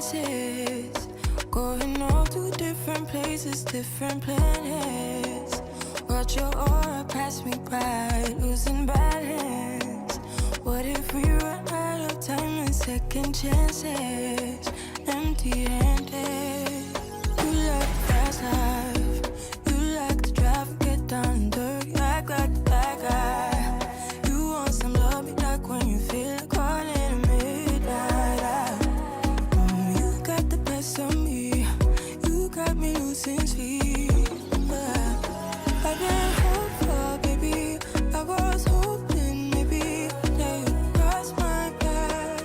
trances, going all to different places, different planets. Watch your aura pass me by, losing balance. What if we run out of time and second chances? Empty-handed. You like the fast life, you like to drive and get down and dirty, act like the bad guy. You want some love, me like when you feel caught in the midnight. You got the best of me, you got me losing sleep. I've been hopeful, baby, I was hoping maybe that you'd cross my path.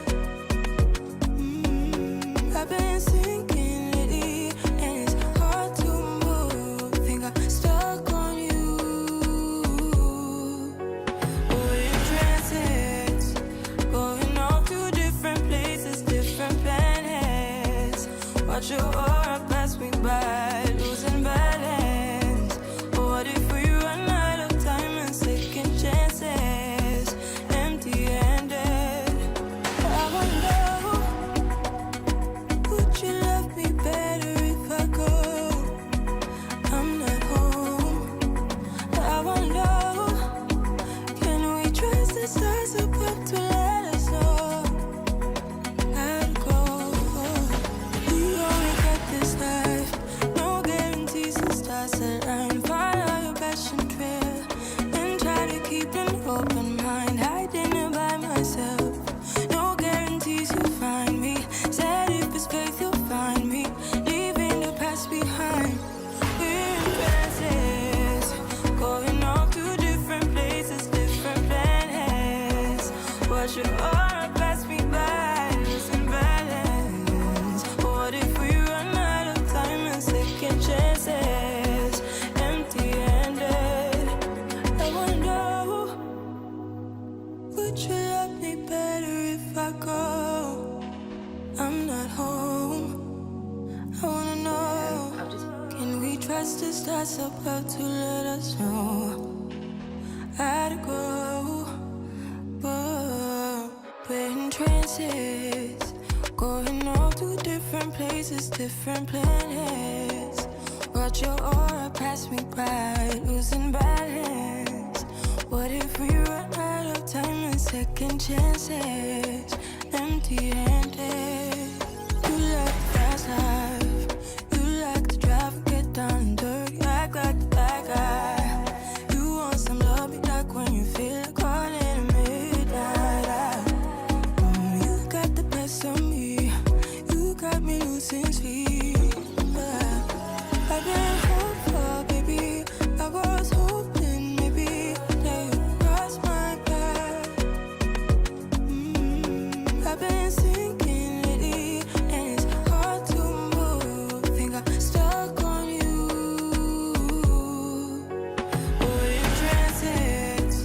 I've been sinking lately and it's hard to move. Think I'm stuck on you. We're in trances, going off to different places, different planets. Watch your aura pass me by, losing balance. What if we run out of time and second chances? Empty-handed. I wonder, would you love me better if I go? I'm not home. I wonder, can we trust the stars above to let us know how to go? We only got this life, no guarantees the stars align. Follow your passion trail and try to keep an open mind, hiding it by myself. No guarantees you'll find me. Said if it's faith you'll find me, leaving the past behind. We're in trances, going off to different places, different planets. Watch your aura pass me by, losing balance. What if we run out of time and second chances? Empty-handed. I wonder, would you love me better if I go? I'm not home. I wanna know, can we trust the stars above to let us know how to go? We're in trances, going all to different places, different planets. Watch your aura pass me by, losing balance. What if we run out of time and second chances? Empty-handed. You like the fast life, you like to drive and get down and dirty, act like the bad guy. You want some love, me like when you feel caught in the midnight. You got the best of me, you got me losing sleep. I've been hopeful, baby, I was hoping maybe that you'd cross my path. I've been sinking lately and it's hard to move. Think I'm stuck on you. We're in trances,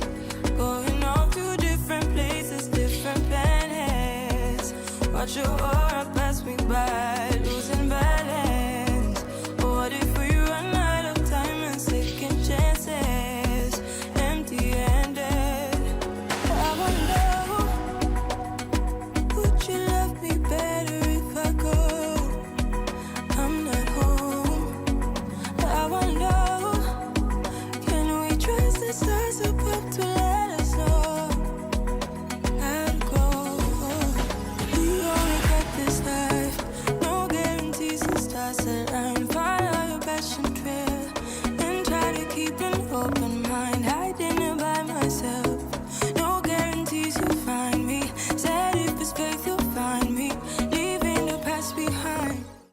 going off to different places, different planets. Watch your aura pass me by,